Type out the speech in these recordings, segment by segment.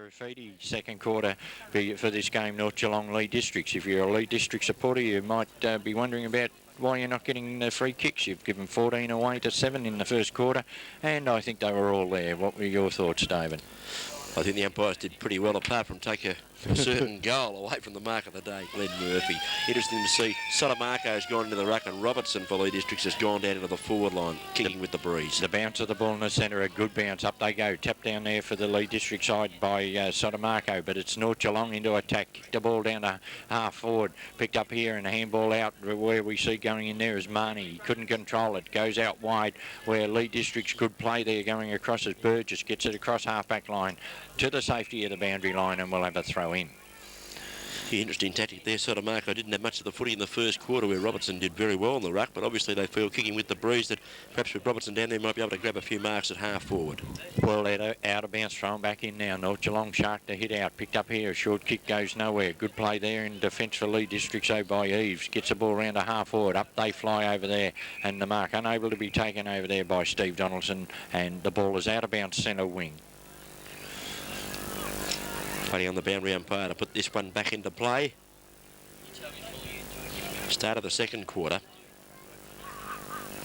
graffiti second quarter for this game, North Geelong Leigh Districts. If you're a Leigh District supporter, you might be wondering about why you're not getting the free kicks. You've given 14 away to 7 in the first quarter, and I think they were all there. What were your thoughts, David? I think the umpires did pretty well, apart from take a certain goal away from the mark of the day, Glenn Murphy. Interesting to see Sotomarco's gone into the ruck, and Robertson for Leigh Districts has gone down into the forward line, kicking with the breeze. The bounce of the ball in the centre, a good bounce. Up they go. Tap down there for the Leigh District side by Sotomarco, but it's North Geelong into attack. Kicked the ball down to half forward. Picked up here and a handball out where we see going in there is Marnie. He couldn't control it. Goes out wide where Leigh Districts could play there, going across as Burgess gets it across half-back line to the safety of the boundary line, and we'll have a throw in. The interesting tactic there. Sotomarco didn't have much of the footy in the first quarter, where Robertson did very well in the ruck, but obviously they feel, kicking with the breeze, that perhaps with Robertson down there might be able to grab a few marks at half forward. Well, out of bounds, thrown back in now. North Geelong shark to hit out. Picked up here. A short kick goes nowhere. Good play there in defence for Leigh Districts by Eves. Gets the ball round to half forward. Up they fly over there, and the mark unable to be taken over there by Steve Donaldson, and the ball is out of bounds centre wing. Waiting on the boundary umpire to put this one back into play. Start of the second quarter.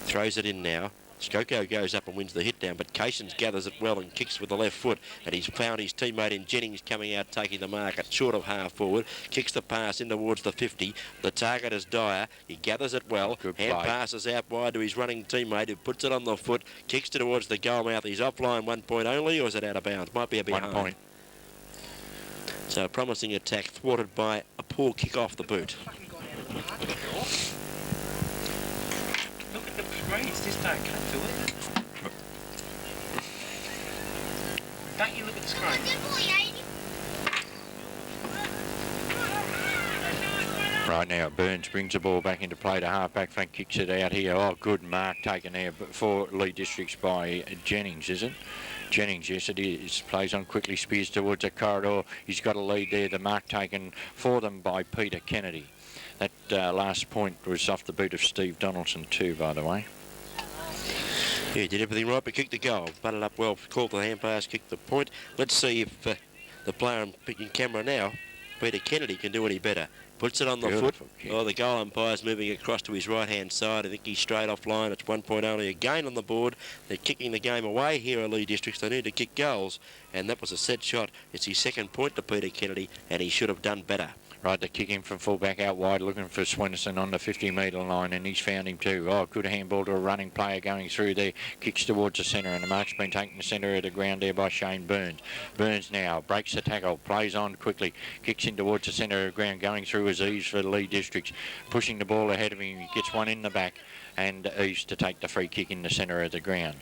Throws it in now. Skoko goes up and wins the hit down, but Cations gathers it well and kicks with the left foot, and he's found his teammate in Jennings coming out, taking the mark at short of half forward. Kicks the pass in towards the 50. The target is Dyer. He gathers it well. Hand passes out wide to his running teammate, who puts it on the foot, kicks it towards the goal mouth. He's offline 1 point only, or is it out of bounds? Might be a behind. 1 point. So a promising attack thwarted by a poor kick off the boot. Look at the breeze, this don't cut to it. Don't you look at the screen? Right now, Burns brings the ball back into play to half-back flank, kicks it out here. Oh, good mark taken there for Leigh Districts by Jennings, is it? Jennings, yes it is. Plays on quickly, spears towards a corridor. He's got a lead there. The mark taken for them by Peter Kennedy. That last point was off the boot of Steve Donaldson too, by the way. Yeah, he did everything right, but kicked the goal. Butted up well, called the hand pass, kicked the point. Let's see if the player on picking camera now, Peter Kennedy, can do any better. Puts it on the foot. Oh, the goal umpire's moving across to his right-hand side. I think he's straight offline. It's 1 point only. Again on the board. They're kicking the game away here at Leigh Districts. They need to kick goals, and that was a set shot. It's his second point to Peter Kennedy, and he should have done better. Right, the kick in from full-back out wide, looking for Swenson on the 50-metre line, and he's found him too. Oh, good handball to a running player going through there. Kicks towards the centre, and the mark's been taken to the centre of the ground there by Shane Burns. Burns now breaks the tackle, plays on quickly, kicks in towards the centre of the ground, going through his Eves for the Leigh Districts, pushing the ball ahead of him. He gets one in the back, and Eves to take the free kick in the centre of the ground.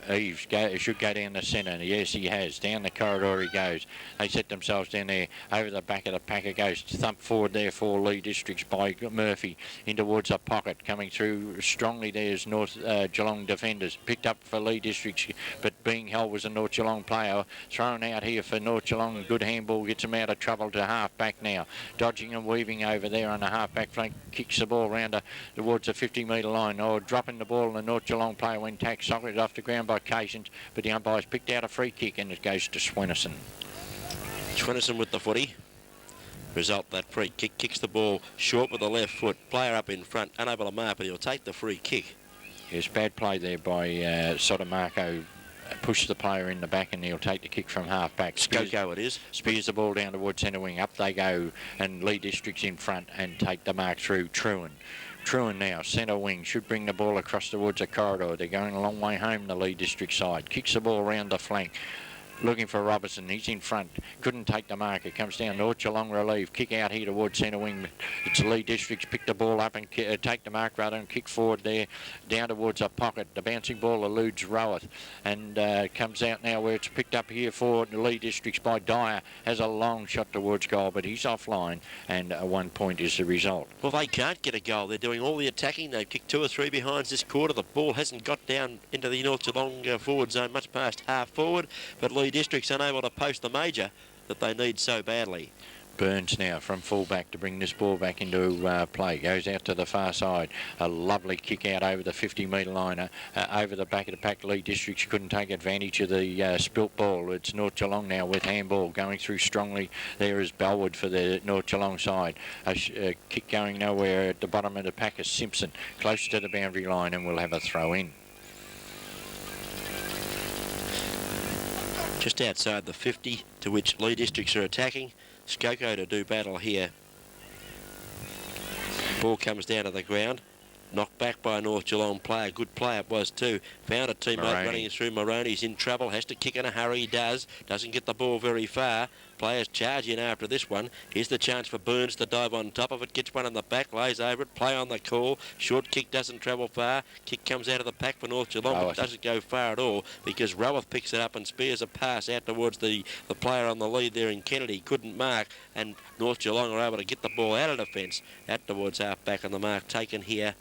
Eves should go down the centre. Yes, he has. Down the corridor he goes. They set themselves down there. Over the back of the pack it goes. Thump forward there for Leigh Districts by Murphy. In towards a pocket. Coming through strongly there's North Geelong defenders. Picked up for Leigh Districts, but being held was a North Geelong player. Thrown out here for North Geelong. Good handball. Gets him out of trouble to half-back now. Dodging and weaving over there on the half-back flank. Kicks the ball round towards the 50-metre line. Dropping the ball. The North Geelong player when tacked, socketed off the ground by Cations, but the umpire's picked out a free kick, and it goes to Swenson. Swenson with the footy. Result, that free kick. Kicks the ball short with the left foot. Player up in front, unable to mark, but he'll take the free kick. Yes, bad play there by Sotomarco. Push the player in the back, and he'll take the kick from half-back. Skoko it is. Spears the ball down towards centre wing. Up they go, and Leigh Districts in front and take the mark through Truan. Truan now, centre wing, should bring the ball across towards the corridor. They're going a long way home, the Leigh District side. Kicks the ball around the flank. Looking for Robertson, he's in front, couldn't take the mark. It comes down, North Geelong relief, kick out here towards centre wing. It's Leigh Districts, pick the ball up and take the mark rather than kick forward there, down towards a pocket. The bouncing ball eludes Rowett and comes out now where it's picked up here for Leigh Districts by Dyer. Has a long shot towards goal, but he's offline, and 1 point is the result. Well, they can't get a goal. They're doing all the attacking. They've kicked 2 or 3 behinds this quarter. The ball hasn't got down into the North Geelong forward zone, much past half forward, but Leigh Districts unable to post the major that they need so badly. Burns now from fullback to bring this ball back into play. Goes out to the far side. A lovely kick out over the 50-metre line. Over the back of the pack, Leigh Districts couldn't take advantage of the spilt ball. It's North Geelong now with handball. Going through strongly there is Bellwood for the North Geelong side. A kick going nowhere at the bottom of the pack is Simpson. Close to the boundary line, and we'll have a throw in. Just outside the 50, to which Leigh Districts are attacking. Skoko to do battle here. Ball comes down to the ground. Knocked back by a North Geelong player. Good play it was too. Found a teammate running through. Maroney's in trouble. Has to kick in a hurry. He does. Doesn't get the ball very far. Players charge in after this one. Here's the chance for Burns to dive on top of it. Gets one in the back. Lays over it. Play on the call. Short kick doesn't travel far. Kick comes out of the pack for North Geelong. But doesn't go far at all because Roworth picks it up and spears a pass out towards the player on the lead there in Kennedy. Couldn't mark. And North Geelong are able to get the ball out of defence. Out towards half back, and the mark taken here.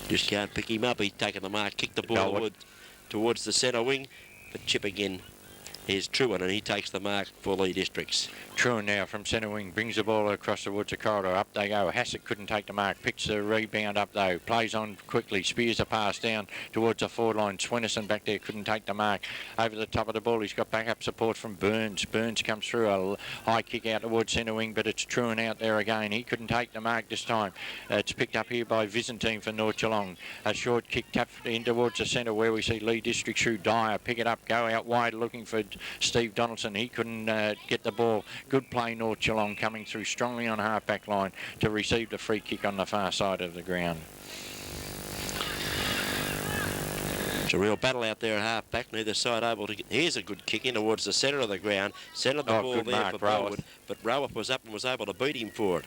Just can't pick him up. He's taken the mark, kicked the ball towards the centre wing. But chip again is Truan, and he takes the mark for Leigh Districts. Truan now from centre wing brings the ball across towards the corridor. Up they go. Hassett couldn't take the mark. Picks the rebound up though. Plays on quickly. Spears a pass down towards the forward line. Swinnerson back there couldn't take the mark. Over the top of the ball, he's got backup support from Burns. Burns comes through a high kick out towards centre wing, but it's Truan out there again. He couldn't take the mark this time. It's picked up here by Byzantine for North Geelong. A short kick tapped in towards the centre where we see Leigh Districts through Dyer. Pick it up, go out wide looking for Steve Donaldson. He couldn't get the ball. Good play, North Geelong coming through strongly on half-back line to receive the free kick on the far side of the ground. It's a real battle out there at half-back. Neither side able to get... Here's a good kick in towards the centre of the ground. Centred the ball there for Bellwood, but Roworth was up and was able to beat him for it.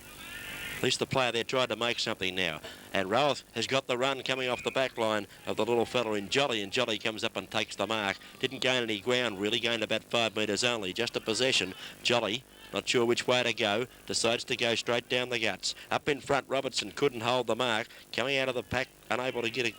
At least the player there tried to make something now. And Roworth has got the run coming off the back line of the little fella in Jolly, and Jolly comes up and takes the mark. Didn't gain any ground really, gained about 5 metres only, just a possession. Jolly, not sure which way to go, decides to go straight down the guts. Up in front, Robertson couldn't hold the mark. Coming out of the pack, unable to get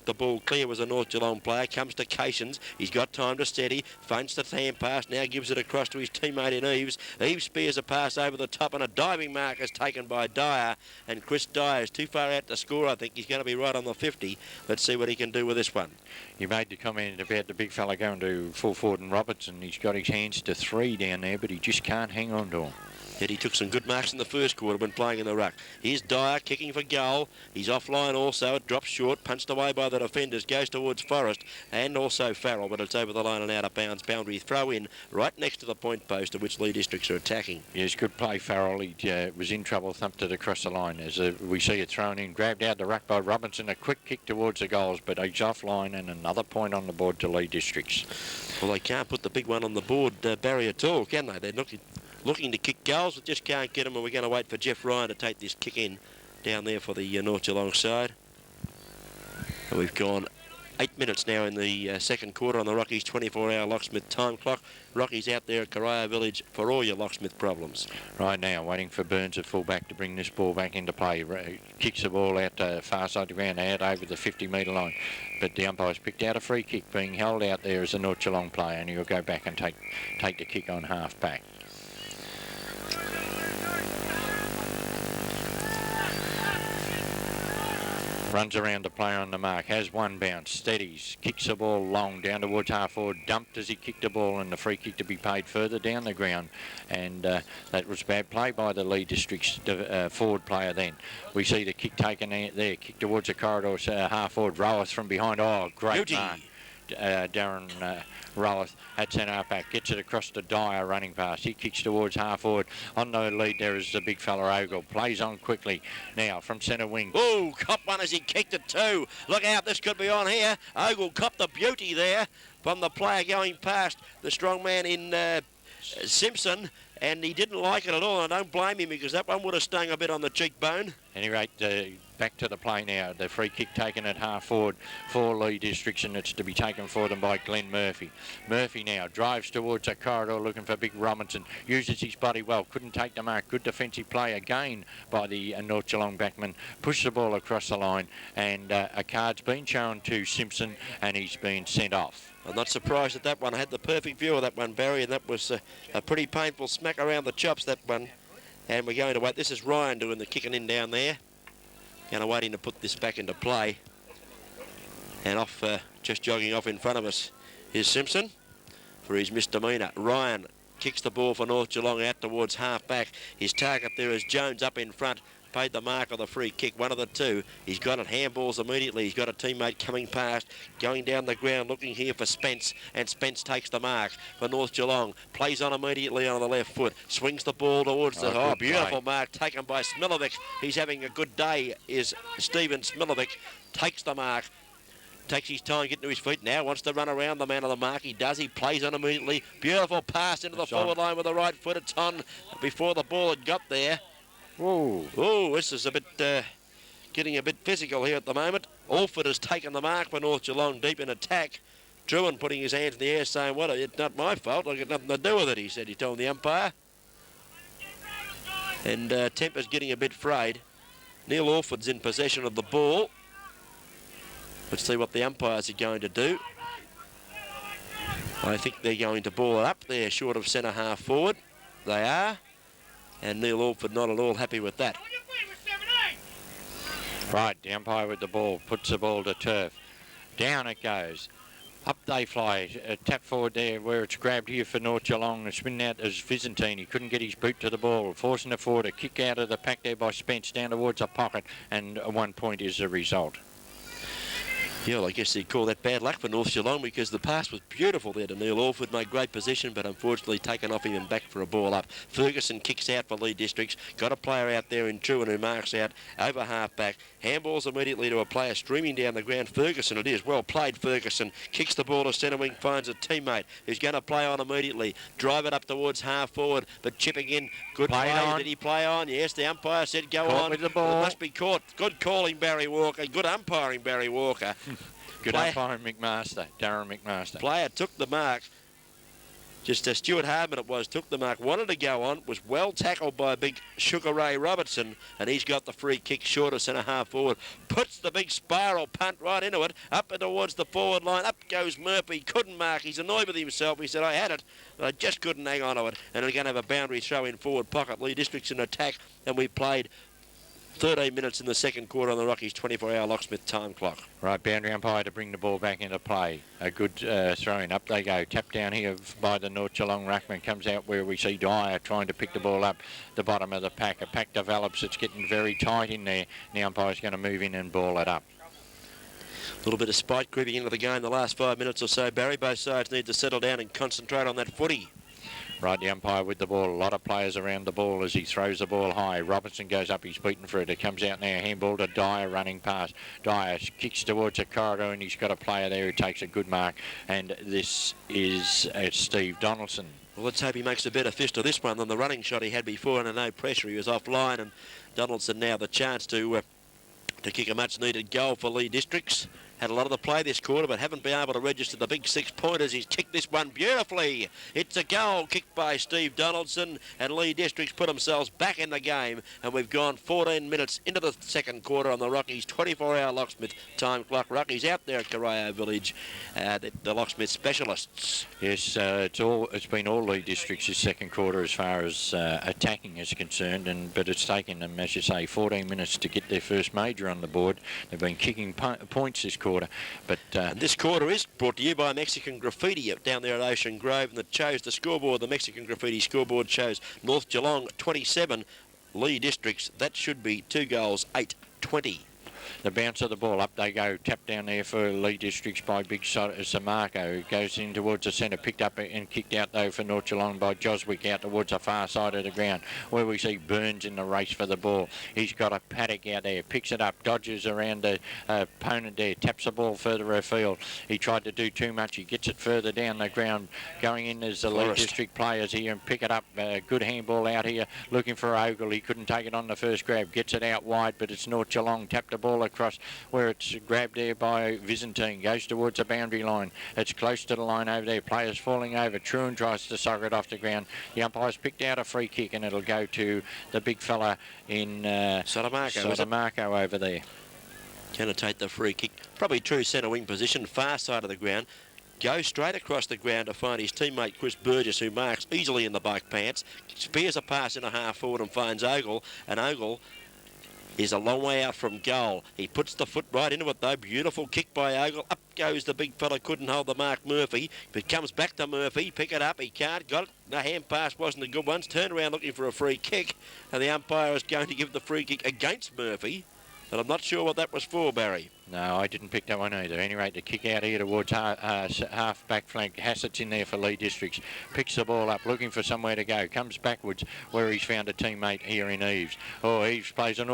the ball clear was a North Geelong player. Comes to Cations. He's got time to steady. Feints the hand pass. Now gives it across to his teammate in Eves. Eves spears a pass over the top, and a diving mark is taken by Dyer. And Chris Dyer is too far out to score. I think he's going to be right on the 50. Let's see what he can do with this one. You made the comment about the big fella going to full forward and Robertson. He's got his hands to 3 down there, but he just can't hang on to him. Yet he took some good marks in the first quarter when playing in the ruck. Here's Dyer kicking for goal. He's offline also. It drops short, punched away by the defenders, goes towards Forrest and also Farrell, but it's over the line and out of bounds. Boundary throw in right next to the point post, of which Leigh Districts are attacking. Yes, good play, Farrell. He was in trouble, thumped it across the line. As we see it thrown in, grabbed out the ruck by Robinson, a quick kick towards the goals, but he's offline and another point on the board to Leigh Districts. Well, they can't put the big one on the board, Barry, at all, can they? They're looking to kick goals, but just can't get them, and we're going to wait for Jeff Ryan to take this kick in down there for the North Geelong side. And we've gone 8 minutes now in the second quarter on the Rockies 24-hour locksmith time clock. Rockies out there at Corio Village for all your locksmith problems. Right now, waiting for Burns at full-back to bring this ball back into play. Kicks the ball out far side of the ground, out over the 50-metre line. But the umpire's picked out a free kick being held out there as a North Geelong player, and he'll go back and take the kick on half-back. Runs around the player on the mark, has one bounce, steadies, kicks the ball long down towards half forward, dumped as he kicked the ball, and the free kick to be paid further down the ground. And that was bad play by the Leigh Districts forward player then. We see the kick taken there, kick towards the corridor, half forward, Roworth from behind. Oh, great mark. Darren Roworth at centre half-back, gets it across to Dyer running past. He kicks towards half-forward. On the lead there is the big fella Ogle. Plays on quickly now from centre wing. Oh, copped one as he kicked it too. Look out, this could be on here. Ogle copped the beauty there from the player going past the strong man in Simpson, and he didn't like it at all. I don't blame him because that one would have stung a bit on the cheekbone. At any rate, back to the play now. The free kick taken at half forward for Leigh Districts, and it's to be taken for them by Glenn Murphy. Murphy now drives towards a corridor looking for Big Robinson. Uses his body well. Couldn't take the mark. Good defensive play again by the North Geelong backman. Pushed the ball across the line, and a card's been shown to Simpson, and he's been sent off. I'm not surprised at that one. I had the perfect view of that one, Barry, and that was a pretty painful smack around the chops, that one. And we're going to wait. This is Ryan doing the kicking in down there. Going to wait him to put this back into play. And off, just jogging off in front of us is Simpson for his misdemeanour. Ryan kicks the ball for North Geelong out towards half-back. His target there is Jones up in front. Paid the mark of the free kick, one of the two. He's got it, handballs immediately. He's got a teammate coming past, going down the ground, looking here for Spence, and Spence takes the mark for North Geelong. Plays on immediately on the left foot, swings the ball towards the beautiful mark taken by Smilovic. He's having a good day, is Stephen Smilovic. Takes the mark. Takes his time getting to his feet now, wants to run around the man of the mark. He does, he plays on immediately. Beautiful pass into the forward line with the right foot. It's on before the ball had got there. Whoa. Oh, this is a bit getting a bit physical here at the moment. Alford has taken the mark for North Geelong deep in attack. Druin putting his hands in the air saying, well, it's not my fault. I've got nothing to do with it, he said. He told the umpire. And Temper's getting a bit frayed. Neil Alford's in possession of the ball. Let's see what the umpires are going to do. I think they're going to ball it up there short of centre half forward. They are. And Neil Alford not at all happy with that. Right, the umpire with the ball puts the ball to turf. Down it goes. Up they fly. Tap forward there where it's grabbed here for North Geelong. The spin out is Byzantine. He couldn't get his boot to the ball. Forcing it forward. A kick out of the pack there by Spence down towards the pocket. And 1 point is the result. Yeah, well, I guess you'd call that bad luck for North Geelong because the pass was beautiful there to Neil Alford. Made great position, but unfortunately taken off him and back for a ball up. Ferguson kicks out for Leigh Districts. Got a player out there in Truan who marks out over half-back. Handballs immediately to a player streaming down the ground. Ferguson it is. Well played, Ferguson. Kicks the ball to centre wing, finds a teammate who's going to play on immediately. Drive it up towards half-forward, but chipping in. Good play. Did he play on? Yes, the umpire said go caught on. With the ball. It must be caught. Good calling, Barry Walker. Good umpiring, Barry Walker. Good umpiring, McMaster, Darren McMaster. Player took the mark. Just Stuart Hardman it was, took the mark, wanted to go on, was well tackled by big Sugar Ray Robertson, and he's got the free kick short of centre half forward. Puts the big spiral punt right into it, up and towards the forward line. Up goes Murphy, couldn't mark. He's annoyed with himself. He said, I had it, but I just couldn't hang on to it. And we're going to have a boundary throw in forward pocket. Leigh Districts in attack, and we played 13 minutes in the second quarter on the Rockies 24-hour locksmith time clock. Right, boundary umpire to bring the ball back into play. A good throw-in. Up they go. Tap down here by the North Geelong ruckman. Comes out where we see Dyer trying to pick the ball up the bottom of the pack. A pack develops. It's getting very tight in there. The umpire's going to move in and ball it up. A little bit of spite creeping into the game the last 5 minutes or so, Barry. Both sides need to settle down and concentrate on that footy. Right, the umpire with the ball. A lot of players around the ball as he throws the ball high. Robertson goes up. He's beaten for it. It comes out now. Handball to Dyer running past. Dyer kicks towards the corridor and he's got a player there who takes a good mark. And this is Steve Donaldson. Well, let's hope he makes a better fist of this one than the running shot he had before under no pressure. He was offline, and Donaldson now the chance to kick a much-needed goal for Leigh Districts. Had a lot of the play this quarter, but haven't been able to register the big 6 pointers. He's kicked this one beautifully. It's a goal kicked by Steve Donaldson, and Leigh Districts put themselves back in the game, and we've gone 14 minutes into the second quarter on the Rockies 24-hour locksmith time clock. Rockies out there at Corio Village, the locksmith specialists. Yes, it's been all Leigh Districts this second quarter as far as attacking is concerned, but it's taken them, as you say, 14 minutes to get their first major on the board. They've been kicking points this quarter. But this quarter is brought to you by Mexican Graffiti down there at Ocean Grove, and that shows the scoreboard. The Mexican Graffiti scoreboard shows North Geelong 27, Leigh Districts. That should be 2 goals, 8-20. The bounce of the ball, up they go, tapped down there for Leigh Districts by Big Samarco, who goes in towards the centre, picked up and kicked out though for North Geelong by Joswick out towards the far side of the ground, where we see Burns in the race for the ball. He's got a paddock out there, picks it up, dodges around the opponent there, taps the ball further afield. He tried to do too much, he gets it further down the ground. Going in as the Leigh District players here and pick it up. Good handball out here, looking for Ogle. He couldn't take it on the first grab, gets it out wide, but it's North Geelong, tapped the ball across where it's grabbed there by Byzantine, goes towards the boundary line. It's close to the line over there. Players falling over. Truan tries to sock it off the ground. The umpire's picked out a free kick and it'll go to the big fella in Sotomarco over there. Going to take the free kick. Probably true centre wing position, far side of the ground. goes straight across the ground to find his teammate Chris Burgess, who marks easily in the bike pants. Spears a pass in a half forward and finds Ogle, and Ogle is a long way out from goal. He puts the foot right into it though. Beautiful kick by Ogle. Up goes the big fella. Couldn't hold the mark, Murphy. But comes back to Murphy. Pick it up. He can't. Got it. The hand pass wasn't a good one. Turned around looking for a free kick. And the umpire is going to give the free kick against Murphy. But I'm not sure what that was for, Barry. No, I didn't pick that one either. At any rate, the kick out here towards half back flank. Hassett's in there for Leigh Districts. Picks the ball up, looking for somewhere to go. Comes backwards where he's found a teammate here in Eves. Oh, Eves plays an,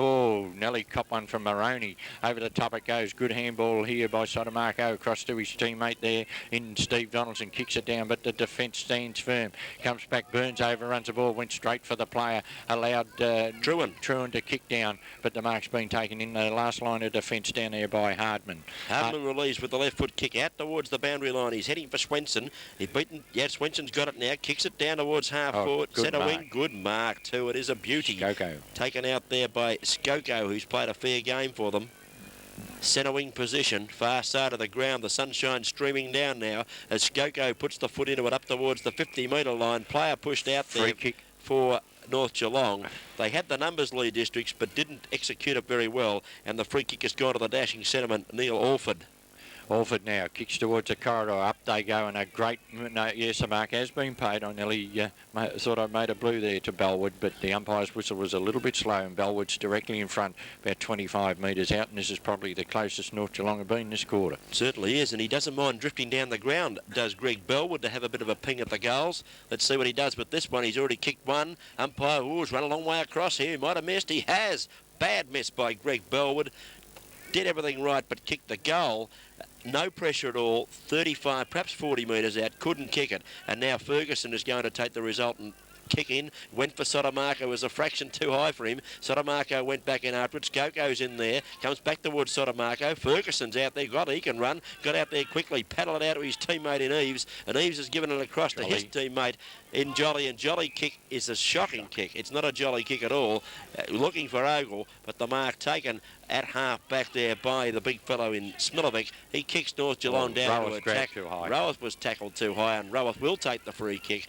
Nelly cop one from Maroney. Over the top it goes. Good handball here by Sotomarco across to his teammate there in Steve Donaldson. Kicks it down, but the defence stands firm. Comes back, Burns overruns the ball, went straight for the player. Allowed Truan to kick down, but the mark's been taken in the last line of defence down there by Hardman. Hardman relieves with the left foot kick out towards the boundary line. He's heading for Swenson. He's beaten. Yeah, Swenson's got it now. Kicks it down towards half forward. Centre wing. Good mark too. It is a beauty. Skoko. Taken out there by Skoko, who's played a fair game for them. Centre wing position, far side of the ground. The sunshine streaming down now as Skoko puts the foot into it up towards the 50-metre line. Player pushed out there. Free kick For North Geelong. They had the numbers, Leigh Districts, but didn't execute it very well, and the free kick has gone to the dashing centreman, Neil Alford. Alford now kicks towards the corridor. Up they go, and a great... No, yes, the mark has been paid. I nearly thought I made a blue there to Bellwood, but the umpire's whistle was a little bit slow, and Bellwood's directly in front, about 25 metres out, and this is probably the closest North Geelong have been this quarter. Certainly is, and he doesn't mind drifting down the ground, does Greg Bellwood, to have a bit of a ping at the goals. Let's see what he does with this one. He's already kicked one. Umpire, has run a long way across here. He might have missed. He has. Bad miss by Greg Bellwood. Did everything right, but kicked the goal. No pressure at all, 35, perhaps 40 metres out, couldn't kick it. And now Ferguson is going to take the resultant kick in. Went for Sotomarco, was a fraction too high for him. Sotomarco went back in afterwards. Skoko's in there, comes back towards Sotomarco. Ferguson's out there, he can run. Got out there quickly, paddled it out to his teammate in Eves. And Eves has given it across to his teammate in Jolly. And Jolly kick is a shocking kick. It's not a jolly kick at all. Looking for Ogle, but the mark taken at half back there by the big fellow in Smilovic. He kicks North Geelong down to attack. Roweth was tackled too high, and Roweth will take the free kick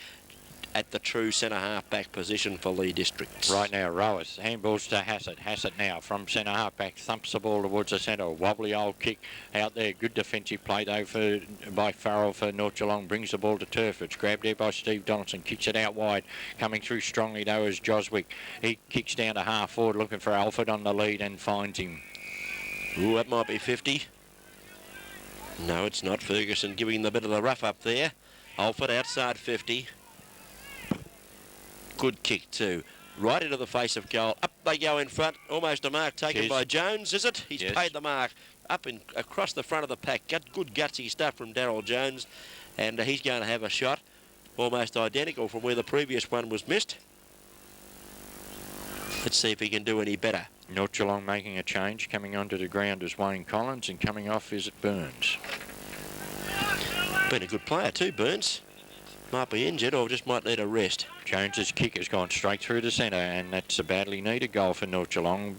at the true centre half-back position for Leigh Districts. Right now, Roweth, handballs to Hassett. Hassett now from centre half-back, thumps the ball towards the centre. Wobbly old kick out there. Good defensive play, though, by Farrell for North Geelong. Brings the ball to turf. It's grabbed there by Steve Donaldson. Kicks it out wide. Coming through strongly, though, is Joswick. He kicks down to half-forward, looking for Alford on the lead and finds him. Ooh, that might be 50. No, it's not. Ferguson giving the bit of the rough up there. Alford outside 50. Good kick too. Right into the face of goal. Up they go in front. Almost a mark taken by Jones, is it? He's paid the mark. Up in across the front of the pack. Good gutsy stuff from Darryl Jones. And he's going to have a shot. Almost identical from where the previous one was missed. Let's see if he can do any better. North Geelong making a change. Coming onto the ground is Wayne Collins, and coming off is Burns. Been a good player too, Burns. Might be injured or just might need a rest. Jones's kick has gone straight through the centre, and that's a badly needed goal for North Geelong.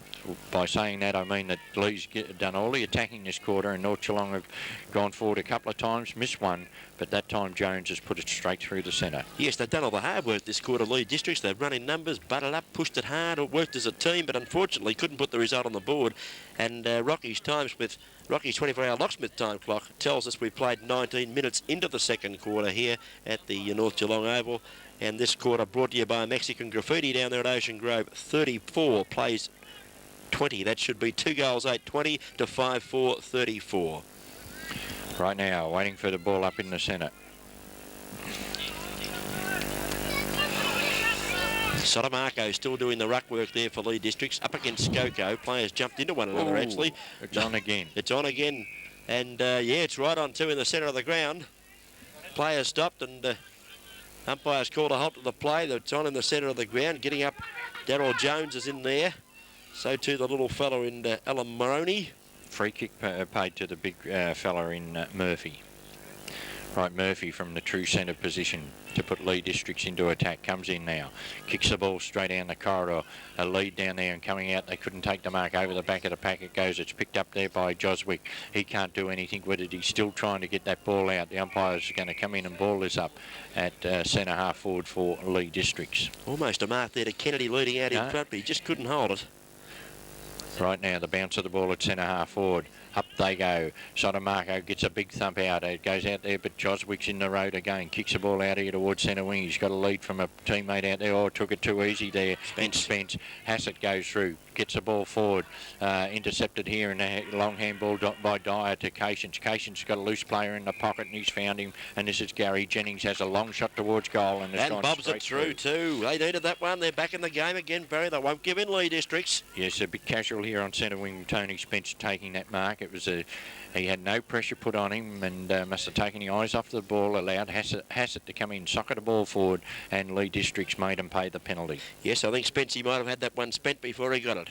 By saying that, I mean that Leigh's done all the attacking this quarter, and North Geelong have gone forward a couple of times, missed one, but that time Jones has put it straight through the centre. Yes, they've done all the hard work this quarter, Leigh Districts. They've run in numbers, butted up, pushed it hard, or worked as a team, but unfortunately couldn't put the result on the board. And Rocky's 24-hour locksmith time clock tells us we played 19 minutes into the second quarter here at the North Geelong Oval. And this quarter brought to you by Mexican Graffiti down there at Ocean Grove. 34 plays 20. That should be 2 goals, 8-20 to 5-4, 34. Right now, waiting for the ball up in the centre. Sotomarco still doing the ruck work there for Leigh Districts. Up against Skoko. Players jumped into one another, actually. It's on again. It's on again. And, yeah, it's right on two in the centre of the ground. Players stopped and umpires called a halt to the play. It's on in the centre of the ground. Getting up, Darryl Jones is in there. So too the little fellow in Alan Maroney. Free kick paid to the big fella in Murphy. Right, Murphy from the true centre position to put Leigh Districts into attack. Comes in now. Kicks the ball straight down the corridor. A lead down there and coming out. They couldn't take the mark. Over the back of the pack it goes. It's picked up there by Joswick. He can't do anything with it. He's still trying to get that ball out. The umpire's going to come in and ball this up at centre half forward for Leigh Districts. Almost a mark there to Kennedy leading out in front, but he just couldn't hold it. Right now, the bounce of the ball at centre half forward. Up they go. Sotomarco gets a big thump out. It goes out there, but Joswick's in the road again. Kicks the ball out here towards centre wing. He's got a lead from a teammate out there. Oh, took it too easy there. Spence. Hassett goes through. Gets the ball forward. Intercepted here, and a long handball by Dyer to Cations. Cations got a loose player in the pocket, and he's found him. And this is Gary Jennings. Has a long shot towards goal. And bobs it through too. They needed that one. They're back in the game again, Barry. They won't give in, Leigh Districts. Yes, a bit casual here on centre wing. Tony Spence taking that mark. It was he had no pressure put on him and must have taken the eyes off the ball, allowed Hassett to come in, socket the ball forward, and Leigh Districts made him pay the penalty. Yes, I think Spencey might have had that one spent before he got it.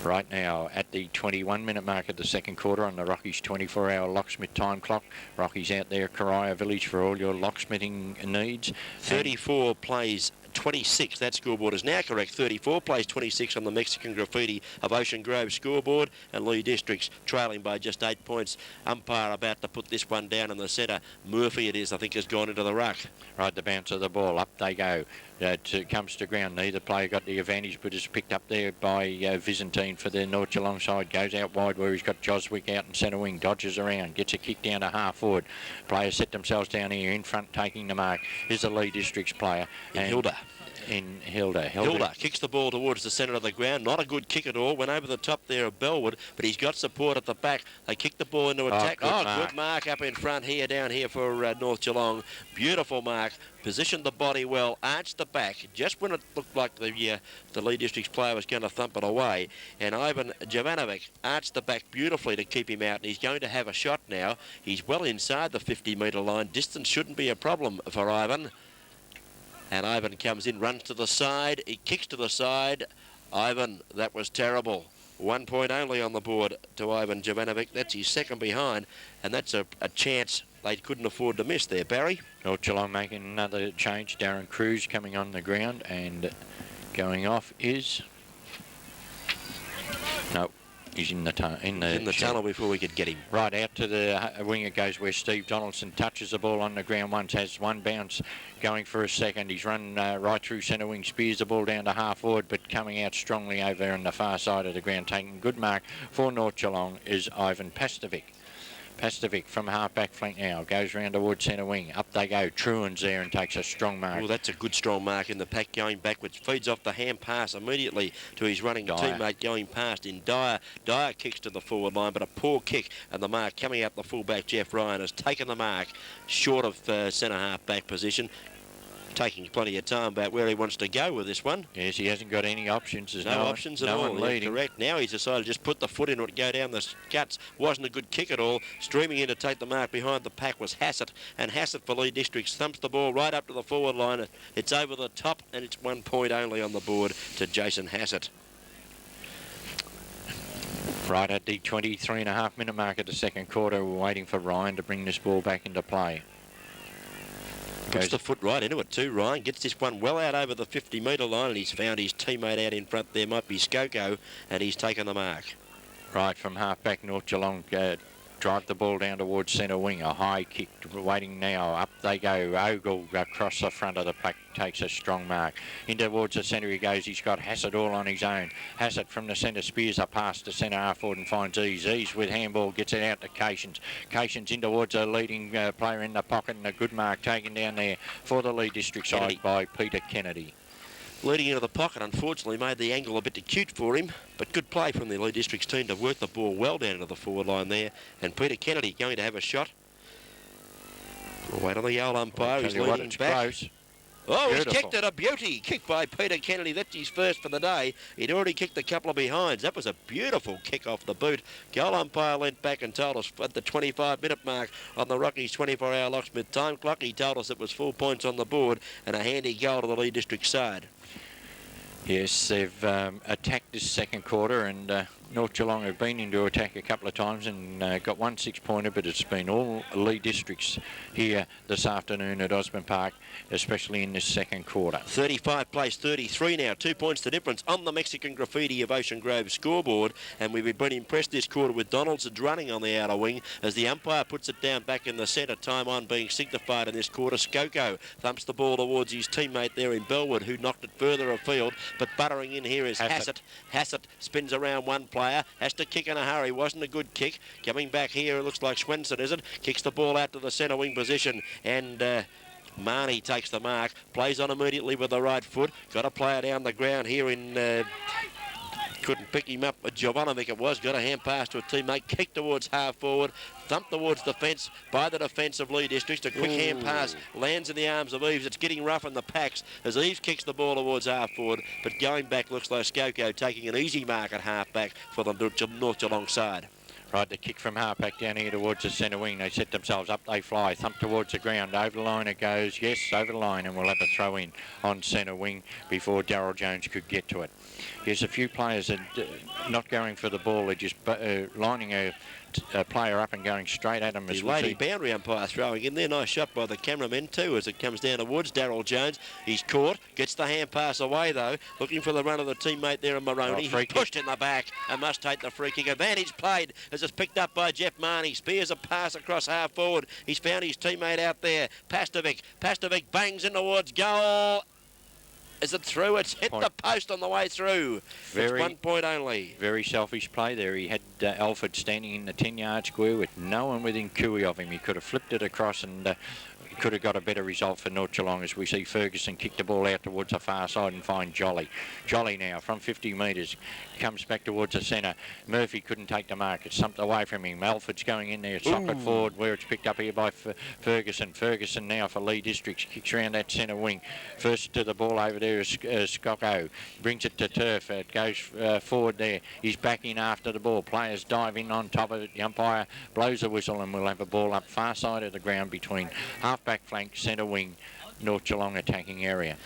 Right now, at the 21-minute mark of the second quarter on the Rockies 24-hour locksmith time clock. Rockies out there, Karaya Village, for all your locksmithing needs. 34 plays 26. That scoreboard is now correct. 34 plays 26 on the Mexican graffiti of Ocean Grove scoreboard, and Leigh Districts trailing by just 8 points. Umpire about to put this one down in the centre. Murphy it is, I think, has gone into the ruck. Right, the bounce of the ball. Up they go. It comes to ground. Neither player got the advantage, but is picked up there by Vizentine for the North Geelong side. Goes out wide where he's got Joswick out in centre wing. Dodges around. Gets a kick down to half forward. Players set themselves down here in front, taking the mark. Is the Leigh Districts player. Hilda kicks the ball towards the centre of the ground. Not a good kick at all. Went over the top there of Bellwood, but he's got support at the back. They kick the ball into attack. Good mark up in front here, down here for North Geelong. Beautiful mark. Positioned the body well, arched the back, just when it looked like the Leigh Districts player was going to thump it away. And Ivan Jovanovic arched the back beautifully to keep him out, and he's going to have a shot now. He's well inside the 50-metre line. Distance shouldn't be a problem for Ivan. And Ivan comes in, runs to the side. He kicks to the side. Ivan, that was terrible. 1 point only on the board to Ivan Jovanovic. That's his second behind, and that's a chance they couldn't afford to miss there, Barry. North Geelong making another change. Darren Cruz coming on the ground, and going off is... No, he's in the tunnel before we could get him. Right out to the wing it goes, where Steve Donaldson touches the ball on the ground once, has one bounce going for a second. He's run right through centre wing, spears the ball down to half forward, but coming out strongly over there on the far side of the ground, taking good mark for North Geelong is Ivan Pastovic. Pastovic from half-back flank now, goes round towards centre wing. Up they go. Truan's there and takes a strong mark. Well, that's a good strong mark in the pack going backwards. Feeds off the hand pass immediately to his running teammate going past in Dyer. Dyer kicks to the forward line, but a poor kick, and the mark coming out the fullback, Jeff Ryan, has taken the mark short of centre half-back position. Taking plenty of time about where he wants to go with this one. Yes, he hasn't got any options. There's no options at all. Leading. Correct. Now he's decided to just put the foot in it, go down the guts. Wasn't a good kick at all. Streaming in to take the mark behind the pack was Hassett, and Hassett for Leigh Districts thumps the ball right up to the forward line. It's over the top, and it's 1 point only on the board to Jason Hassett. Right at the 23.5-minute mark of the second quarter, we're waiting for Ryan to bring this ball back into play. Puts the foot right into it too, Ryan. Gets this one well out over the 50-metre line, and he's found his teammate out in front. There might be Skoko, and he's taken the mark. Right, from half-back, North Geelong drive the ball down towards centre wing. A high kick waiting now. Up they go. Ogle across the front of the pack takes a strong mark. In towards the centre he goes. He's got Hassett all on his own. Hassett from the centre spears a pass to centre half forward and finds Ease. Ease with handball gets it out to Cations. Cations in towards a leading player in the pocket, and a good mark taken down there for the Leigh District side by Peter Kennedy. Leading into the pocket, unfortunately, made the angle a bit too cute for him, but good play from the Leigh Districts team to work the ball well down into the forward line there. And Peter Kennedy going to have a shot. We'll wait on the old umpire. He's leading back. Close. Oh, beautiful. He's kicked it, a beauty. Kick by Peter Kennedy. That's his first for the day. He'd already kicked a couple of behinds. That was a beautiful kick off the boot. Goal umpire leant back and told us at the 25-minute mark on the Rockies 24-hour locksmith time clock, he told us it was 4 points on the board and a handy goal to the Leigh District side. Yes, they've attacked this second quarter, and North Geelong have been into attack a couple of times and got one 6-pointer, but it's been all Leigh districts here this afternoon at Osborne Park, especially in this second quarter. 35 plays 33 now. 2 points the difference on the Mexican graffiti of Ocean Grove scoreboard. And we've been impressed this quarter with Donaldson's running on the outer wing as the umpire puts it down back in the centre. Time on being signified in this quarter. Skoko thumps the ball towards his teammate there in Bellwood, who knocked it further afield. But buttering in here is Hassett. Hassett spins around one player, has to kick in a hurry. Wasn't a good kick. Coming back here, it looks like Swenson, is it? Kicks the ball out to the centre wing position, and Marnie takes the mark, plays on immediately with the right foot. Got a player down the ground here in... couldn't pick him up. Jovanovic it was. Got a hand pass to a teammate. Kick towards half forward. Thump towards the fence by the defence of Leigh Districts. A quick hand pass lands in the arms of Eves. It's getting rough in the packs as Eves kicks the ball towards half forward. But going back looks like Skoko taking an easy mark at half back for the North Geelong side. Right, the kick from halfback down here towards the centre wing. They set themselves up, they fly, thump towards the ground. Over the line it goes, yes, over the line, and we'll have a throw in on centre wing before Darryl Jones could get to it. Here's a few players that not going for the ball, they're just lining a player up and going straight at him. The lady boundary umpire throwing in there. Nice shot by the cameramen too as it comes down towards Darryl Jones. He's caught, gets the hand pass away though, looking for the run of the teammate there in Maroney. He's pushed in the back and must take the free kick. Advantage played as it's picked up by Jeff Marnie. Spears a pass across half forward. He's found his teammate out there. Pastovic bangs in towards goal. Is it through? It's hit the post on the way through. It's 1 point only. Very selfish play there. He had Alford standing in the 10-yard square with no one within cooey of him. He could have flipped it across and could have got a better result for North Geelong as we see Ferguson kick the ball out towards the far side and find Jolly. Jolly now from 50 metres comes back towards the centre. Murphy couldn't take the mark. It's thumped away from him. Alford's going in there. Socket forward where it's picked up here by Ferguson. Ferguson now for Leigh Districts. Kicks around that centre wing. First to the ball over there is Skoko. Brings it to turf. It goes forward there. He's back in after the ball. Players dive in on top of it. The umpire blows a whistle and we'll have a ball up far side of the ground between half-back flank, centre wing, North Geelong attacking area.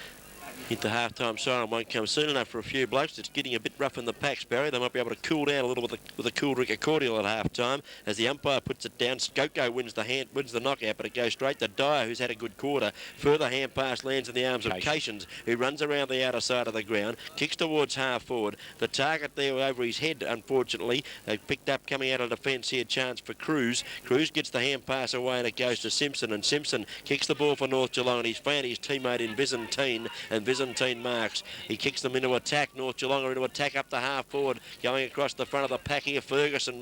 Into half-time siren won't come soon enough for a few blokes. It's getting a bit rough in the packs, Barry. They might be able to cool down a little with a cool drink of cordial at half-time. As the umpire puts it down, Skoko wins the knockout, but it goes straight to Dyer, who's had a good quarter. Further hand pass lands in the arms of Cations, who runs around the outer side of the ground, kicks towards half-forward. The target there over his head, unfortunately, they picked up coming out of defence here, chance for Cruz. Cruz gets the hand pass away and it goes to Simpson, and Simpson kicks the ball for North Geelong, and he's found his teammate in Byzantine, and Byzantine marks. He kicks them into attack. North Geelong are into attack up the half forward, going across the front of the pack here. Ferguson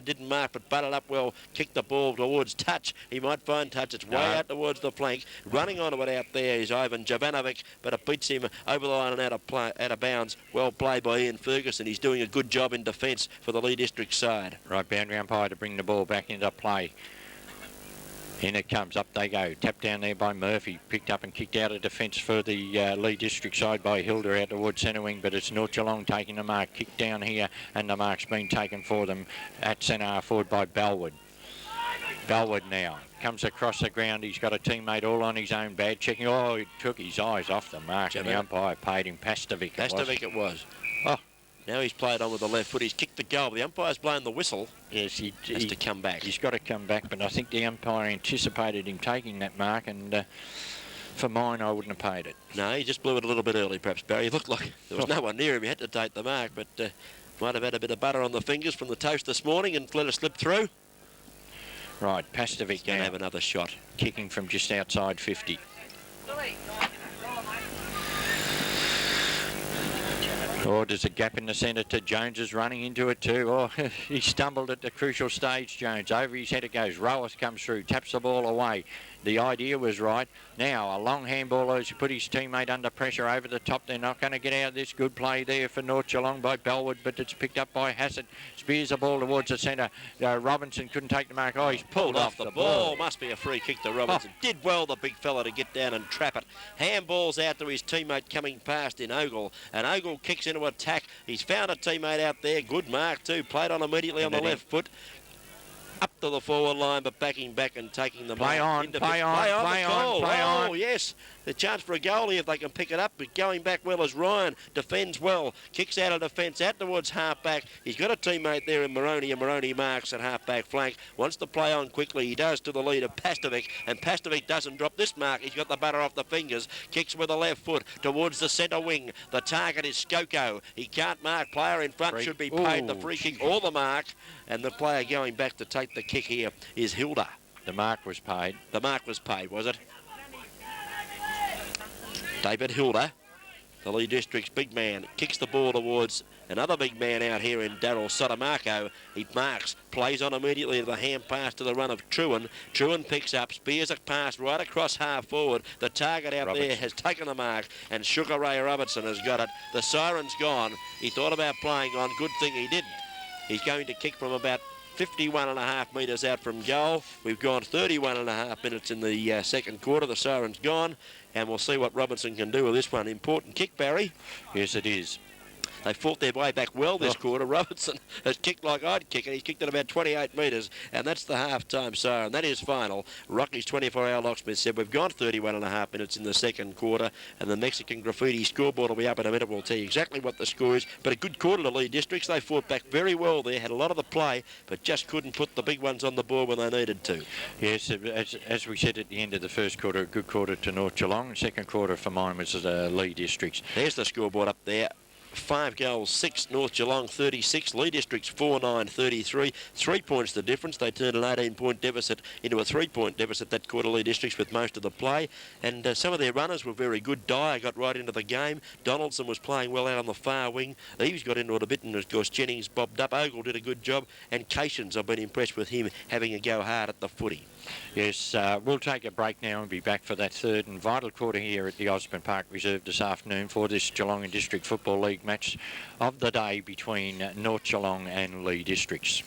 didn't mark, but butted up well. Kicked the ball towards Touch. He might find Touch. It's way out towards the flank. Running onto it out there is Ivan Jovanovic, but it beats him over the line and out of bounds. Well played by Ian Ferguson. He's doing a good job in defence for the Leigh District side. Right, boundary umpire to bring the ball back into play. In it comes, up they go. Tapped down there by Murphy. Picked up and kicked out of defence for the Leigh District side by Hilda out towards centre wing, but it's North Geelong taking the mark. Kicked down here, and the mark's been taken for them at centre forward by Bellwood. Bellwood now comes across the ground. He's got a teammate all on his own bad checking. Oh, he took his eyes off the mark, and the umpire paid him. Pastovic it was. Oh. Now he's played on with the left foot. He's kicked the goal. The umpire's blown the whistle. Yes, he has to come back. He's got to come back, but I think the umpire anticipated him taking that mark, and for mine, I wouldn't have paid it. No, he just blew it a little bit early, perhaps, Barry. He looked like there was no one near him. He had to take the mark, but might have had a bit of butter on the fingers from the toast this morning and let it slip through. Right, Pastovic going to have another shot. Kicking from just outside 50. Oh, there's a gap in the centre to Jones is running into it too. Oh, he stumbled at the crucial stage, Jones. Over his head it goes. Rowas comes through, taps the ball away. The idea was right. Now, a long handball as he put his teammate under pressure over the top. They're not going to get out of this. Good play there for North Geelong by Bellwood, but it's picked up by Hassett. Spears the ball towards the centre. Robinson couldn't take the mark. Oh, he's pulled off the ball. Must be a free kick to Robinson. Did well, the big fella, to get down and trap it. Handballs out to his teammate coming past in Ogle, and Ogle kicks into attack. He's found a teammate out there. Good mark too. Played on immediately on the left foot. Up to the forward line, but backing back and taking the play on. Yes, yes, the chance for a goal here if they can pick it up. But going back well as Ryan defends well, kicks out of defence out towards half-back. He's got a teammate there in Maroney, and Maroney marks at half-back flank. Wants to play on quickly. He does to the lead of Pastovic, and Pastovic doesn't drop this mark. He's got the butter off the fingers. Kicks with the left foot towards the centre wing. The target is Skoko. He can't mark. Player in front should be paid the free kick or the mark. And the player going back to take the kick here is Hilda. The mark was paid. The mark was paid, was it? David Hilda, the Leigh District's big man, kicks the ball towards another big man out here in Daryl Sotomarco. He marks, plays on immediately to the hand pass to the run of Truan. Truan picks up, spears a pass right across half forward. The target out there has taken the mark, and Sugar Ray Robertson has got it. The siren's gone. He thought about playing on. Good thing he didn't. He's going to kick from about 51.5 metres out from goal. We've gone 31.5 minutes in the second quarter. The siren's gone, and we'll see what Robinson can do with this one. Important kick, Barry. Yes, it is. They fought their way back well this quarter. Robertson has kicked like I'd kick, and he's kicked at about 28 metres, and that's the half-time siren. That is final. Rocky's 24-hour locksmith said we've gone 31.5 minutes in the second quarter, and the Mexican Graffiti scoreboard will be up in a minute. We'll tell you exactly what the score is, but a good quarter to Leigh Districts. They fought back very well there, had a lot of the play, but just couldn't put the big ones on the board when they needed to. Yes, as we said at the end of the first quarter, a good quarter to North Geelong. Second quarter for mine was Leigh Districts. There's the scoreboard up there. 5 goals, 6, North Geelong 36, Leigh Districts 4-9, 33. 3 points the difference. They turned an 18-point deficit into a 3-point deficit that quarter, Leigh Districts, with most of the play. And some of their runners were very good. Dyer got right into the game. Donaldson was playing well out on the far wing. Eves got into it a bit, and of course Jennings bobbed up. Ogle did a good job. And Cations, I've been impressed with him having a go hard at the footy. Yes, we'll take a break now and be back for that third and vital quarter here at the Osborne Park Reserve this afternoon for this Geelong and District Football League match of the day between North Geelong and Leigh Districts.